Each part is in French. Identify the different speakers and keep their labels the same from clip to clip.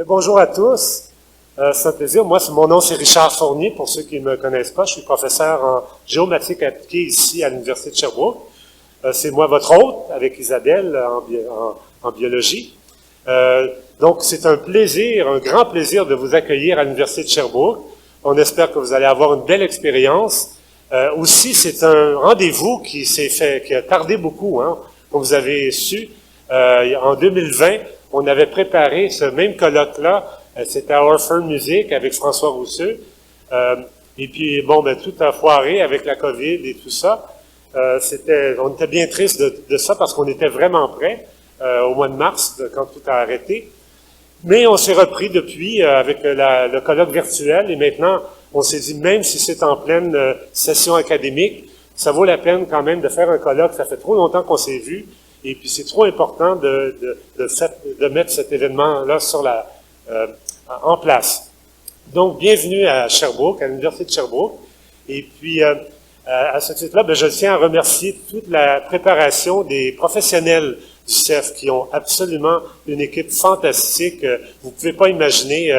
Speaker 1: Bonjour à tous. C'est un plaisir. Mon nom, c'est Richard Fournier. Pour ceux qui ne me connaissent pas, je suis professeur en géomatique appliquée ici à l'Université de Sherbrooke. C'est moi votre hôte, avec Isabelle, en biologie. Donc, c'est un plaisir, un grand plaisir de vous accueillir à l'Université de Sherbrooke. On espère que vous allez avoir une belle expérience. Aussi, c'est un rendez-vous qui a tardé beaucoup, hein, comme vous avez su. En 2020, on avait préparé ce même colloque-là. C'était à Orford Music avec François Rousseux. Et puis, tout a foiré avec la COVID et tout ça. On était bien triste de ça parce qu'on était vraiment prêts au mois de mars, quand tout a arrêté. Mais on s'est repris depuis avec le colloque virtuel et maintenant, on s'est dit, même si c'est en pleine session académique, ça vaut la peine quand même de faire un colloque. Ça fait trop longtemps qu'on s'est vu et puis c'est trop important de mettre cet événement-là en place. Donc, bienvenue à Sherbrooke, à l'Université de Sherbrooke. Et puis, à ce titre-là, je tiens à remercier toute la préparation des professionnels du CEF qui ont absolument une équipe fantastique. Vous ne pouvez pas imaginer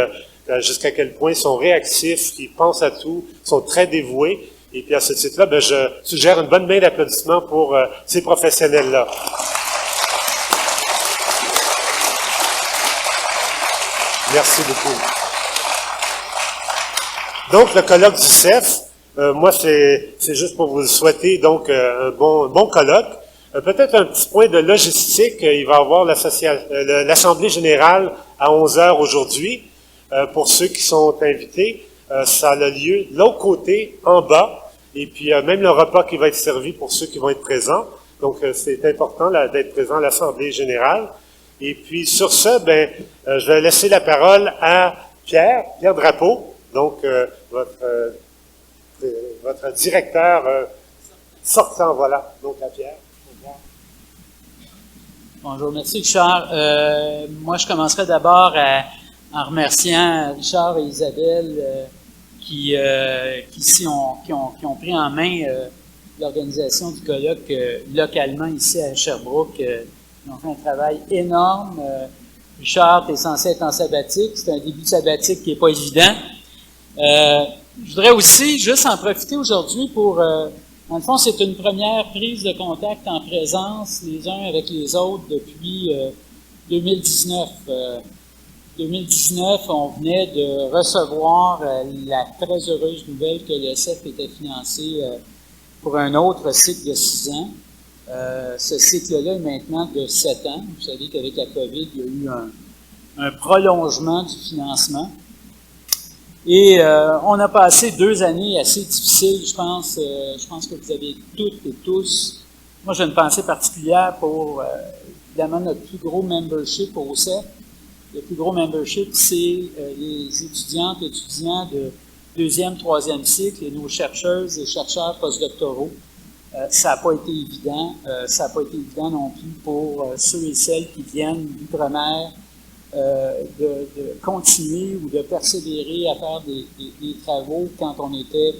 Speaker 1: jusqu'à quel point ils sont réactifs, ils pensent à tout, sont très dévoués. Et puis, à ce titre-là, je suggère une bonne main d'applaudissements pour ces professionnels-là. Merci beaucoup. Donc, le colloque du CEF, c'est juste pour vous souhaiter donc un bon colloque. Peut-être un petit point de logistique. Il va y avoir l'Assemblée générale à 11 heures aujourd'hui. Pour ceux qui sont invités, ça a lieu de l'autre côté, en bas. Et puis, même le repas qui va être servi pour ceux qui vont être présents. Donc, c'est important d'être présent à l'Assemblée générale. Et puis, sur ce, je vais laisser la parole à Pierre Drapeau, donc votre directeur sortant, voilà. Donc, à Pierre.
Speaker 2: Bonjour, merci Richard. Moi, je commencerai d'abord en remerciant Richard et Isabelle qui ont pris en main l'organisation du colloque localement ici à Sherbrooke. Ils ont fait un travail énorme. Richard, tu es censé être en sabbatique. C'est un début de sabbatique qui n'est pas évident. Je voudrais aussi juste en profiter aujourd'hui pour... dans le fond, c'est une première prise de contact en présence les uns avec les autres depuis 2019. 2019, on venait de recevoir la très heureuse nouvelle que le CEF était financé pour un autre cycle de 6 ans. Ce cycle-là est maintenant de 7 ans. Vous savez qu'avec la COVID, il y a eu un prolongement du financement. Et on a passé 2 années assez difficiles, je pense que vous avez toutes et tous. Moi, j'ai une pensée particulière pour, évidemment, notre plus gros membership au CEF. Le plus gros membership, c'est les étudiantes et étudiants de 2e, 3e cycle et nos chercheuses et chercheurs postdoctoraux. Ça n'a pas été évident. Ça n'a pas été évident non plus pour ceux et celles qui viennent d'outre-mer de continuer ou de persévérer à faire des travaux quand on était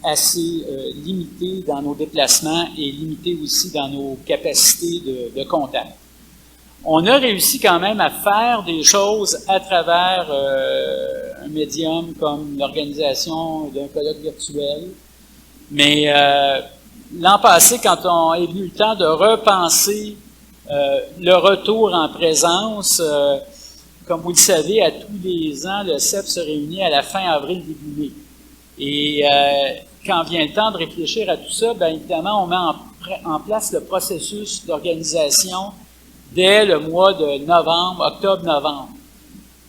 Speaker 2: assez limité dans nos déplacements et limité aussi dans nos capacités de contact. On a réussi quand même à faire des choses à travers un médium comme l'organisation d'un colloque virtuel. Mais l'an passé, quand on est venu le temps de repenser le retour en présence, comme vous le savez, à tous les ans, le CEF se réunit à la fin avril, début mai. Et quand vient le temps de réfléchir à tout ça, évidemment, on met en place le processus d'organisation dès le mois de octobre-novembre.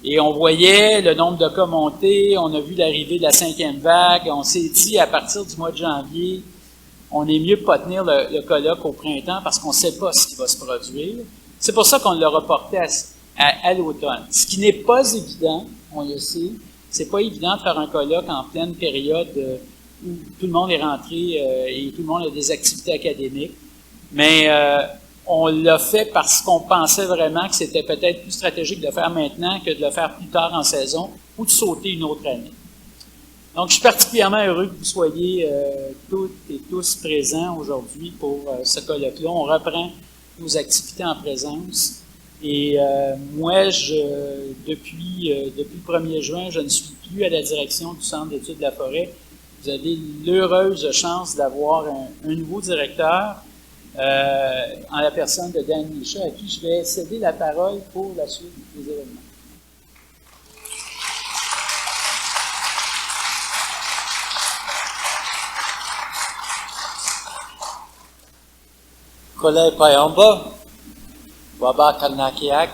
Speaker 2: Et on voyait le nombre de cas monter, on a vu l'arrivée de la 5e vague, on s'est dit à partir du mois de janvier, on est mieux de pas tenir le colloque au printemps parce qu'on ne sait pas ce qui va se produire. C'est pour ça qu'on l'a reporté à l'automne. Ce qui n'est pas évident, on le sait, c'est pas évident de faire un colloque en pleine période où tout le monde est rentré et tout le monde a des activités académiques. Mais on l'a fait parce qu'on pensait vraiment que c'était peut-être plus stratégique de le faire maintenant que de le faire plus tard en saison ou de sauter une autre année. Donc, je suis particulièrement heureux que vous soyez toutes et tous présents aujourd'hui pour ce colloque-là. On reprend nos activités en présence. Et moi, depuis le 1er juin, je ne suis plus à la direction du Centre d'études de la forêt. Vous avez l'heureuse chance d'avoir un nouveau directeur en la personne de Dan Micha, à qui je vais céder la parole pour la suite des événements.
Speaker 3: Kolay Payamba, Waba Kanakiak,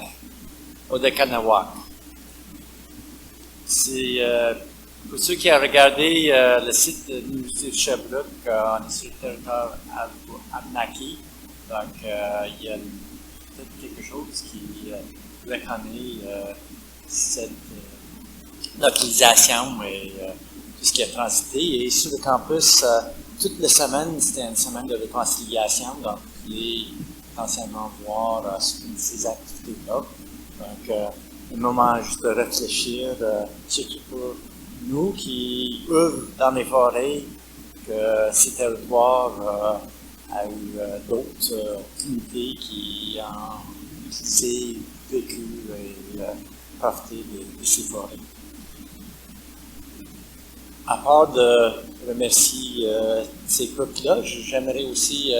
Speaker 3: Odekanawak. C'est pour ceux qui ont regardé le site de l'Université de Sherbrooke, on est sur le territoire Abenaki. Donc, il y a peut-être quelque chose qui reconnaît cette localisation et tout ce qui a transité. Et sur le campus, toute la semaine, c'était une semaine de réconciliation. Donc, vous pouvez potentiellement voir ces activités-là. Donc, un moment juste de réfléchir, surtout pour nous qui œuvrent dans les forêts, que ces territoires a eu d'autres unités qui ont utilisé, vécu et profité de ces forêts. À part de remercier ces groupes-là, j'aimerais aussi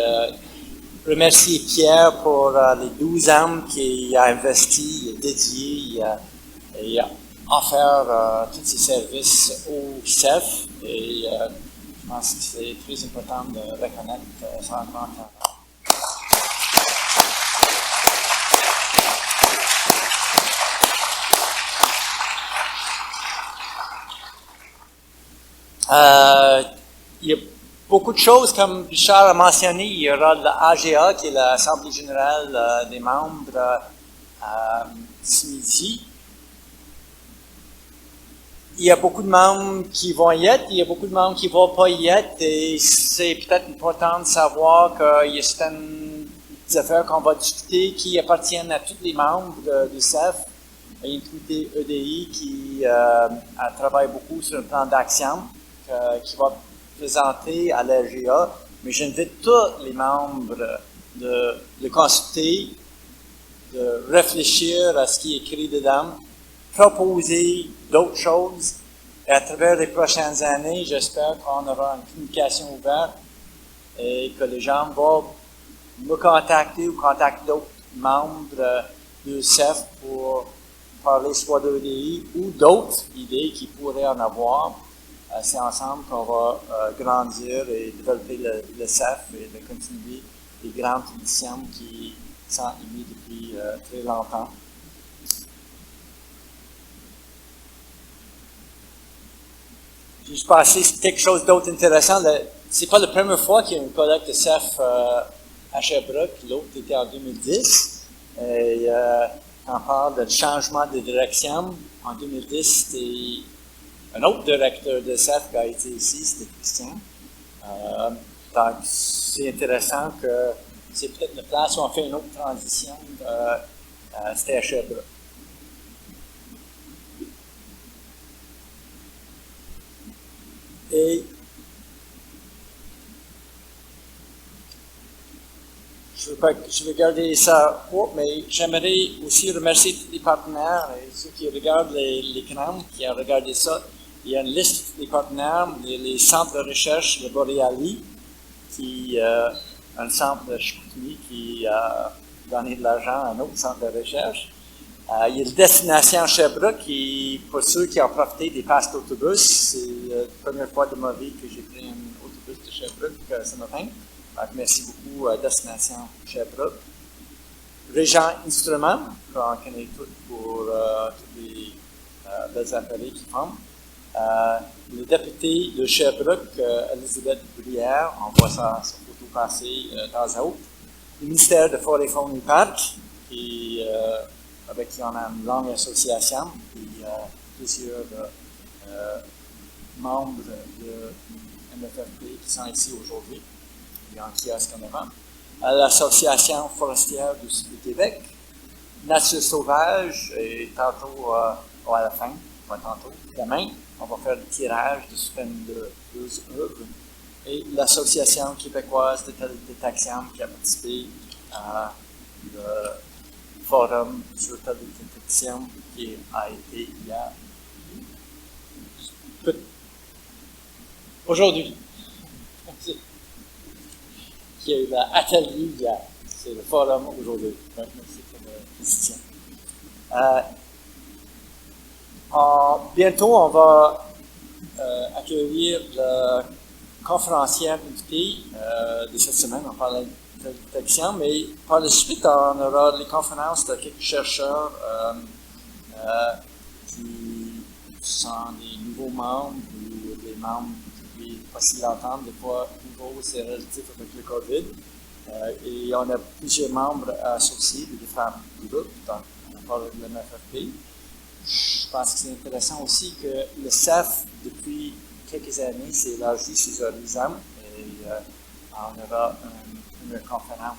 Speaker 3: remercier Pierre pour les 12 ans qu'il a investi, dédié et offert tous ses services au CEF. Et je pense que c'est très important de reconnaître son engagement. Il y a beaucoup de choses, comme Richard a mentionné. Il y aura l'AGA, qui est l'Assemblée générale des membres ce midi. Il y a beaucoup de membres qui vont y être, il y a beaucoup de membres qui ne vont pas y être, et c'est peut-être important de savoir qu'il y a certaines affaires qu'on va discuter qui appartiennent à tous les membres du CEF, inclus EDI qui travaille beaucoup sur un plan d'action qui va présenter à l'AGA, mais j'invite tous les membres de le consulter, de réfléchir à ce qui est écrit dedans, proposer d'autres choses. Et à travers les prochaines années, j'espère qu'on aura une communication ouverte et que les gens vont me contacter ou contacter d'autres membres du CEF pour parler soit d'EDI ou d'autres idées qui pourraient en avoir. C'est ensemble qu'on va grandir et développer le CEF et de continuer les grandes traditions qui sont émises depuis très longtemps. Je pensais que quelque chose d'autre intéressant. C'est pas la première fois qu'il y a une collecte de CEF à Sherbrooke, l'autre était en 2010. Et on parle de changement de direction. En 2010, c'était un autre directeur de CEF qui a été ici, c'était Christian. Donc, c'est intéressant que c'est peut-être la place où on fait une autre transition. C'était à Sherbrooke. Et je vais garder ça court, mais j'aimerais aussi remercier tous les partenaires et ceux qui regardent l'écran, qui ont regardé ça. Il y a une liste des partenaires, les centres de recherche de Boréali, qui un centre de Chicoutimi qui a donné de l'argent à un autre centre de recherche. Il y a la destination Sherbrooke, qui, pour ceux qui ont profité des passes d'autobus, c'est la première fois de ma vie que j'ai pris un autobus de Sherbrooke ce matin. Donc, merci beaucoup à Destination Sherbrooke. Régent Instruments, qu'on connaît tous pour tous les belles appareils qu'ils font. Le député de Sherbrooke, Elisabeth Bruyère, on voit sa photo passer dans la haute. Le ministère de Forêt, Faune et Parcs, avec qui on a une longue association, et plusieurs membres de MFFP qui sont ici aujourd'hui. Il y a un kiosque en avant. L'Association forestière du Sud du Québec, Nature sauvage, et tantôt, à la fin, pas tantôt, demain, on va faire le tirage de certaines de deux œuvres. Et l'Association québécoise de détection qui a participé à le forum sur telle détection qui a été hier. Aujourd'hui. Qui a eu l'atelier hier. C'est le forum aujourd'hui. Merci pour la question. Bientôt, on va accueillir le conférencier invité de cette semaine. On parlait de détection, mais par la suite, on aura les conférences de quelques chercheurs qui sont des nouveaux membres ou des membres qui pas si longtemps, des fois nouveaux, c'est relatif avec le COVID. Et on a plusieurs membres associés de différents groupes, donc on a parlé de l'MFFP. Je pense que c'est intéressant aussi que le CEF, depuis quelques années, s'est élargi ses horizons et on aura une conférence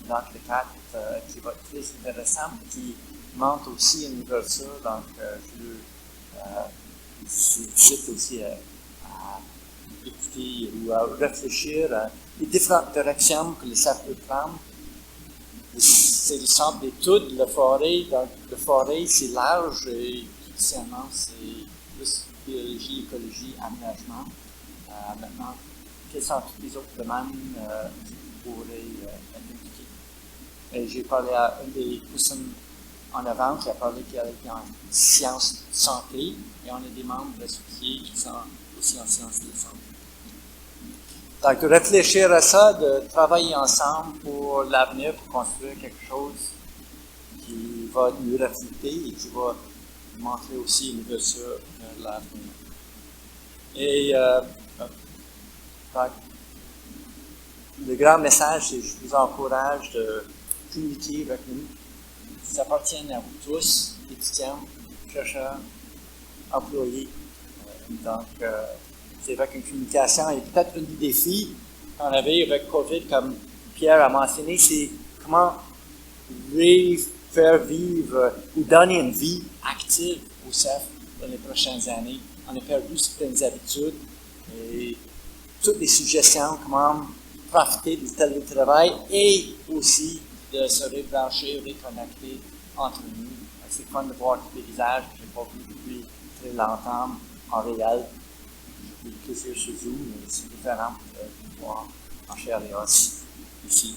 Speaker 3: dans le cadre qui va être très intéressante, qui montre aussi une ouverture, donc je cite aussi à écouter ou à réfléchir à les différentes directions que le CEF peut prendre. C'est le centre d'études, la forêt. Donc, la forêt, c'est large et essentiellement, c'est plus biologie, écologie, aménagement. Maintenant, quels sont tous les autres domaines qui pourraient être impliqués? Et j'ai parlé à une des personnes en avant qui a parlé qu'elle était en sciences de santé et on a des membres associés qui sont aussi en sciences de santé. Donc, de réfléchir à ça, de travailler ensemble pour l'avenir, pour construire quelque chose qui va nous refléter et qui va montrer aussi une ouverture vers l'avenir. Et donc, le grand message, c'est que je vous encourage de communiquer avec nous. Ça appartient à vous tous, étudiants, chercheurs, employés. Donc, c'est avec une communication et peut-être un des défis qu'on avait avec COVID, comme Pierre a mentionné, c'est comment faire vivre ou donner une vie active au CEF dans les prochaines années. On a perdu certaines habitudes et toutes les suggestions, comment profiter du télétravail et aussi de se rebrancher, reconnecter entre nous. C'est fun de voir tous les visages que je n'ai pas vus depuis très longtemps en réel. J'ai vu plusieurs sur Zoom, mais c'est différent de voir en chair et os ici.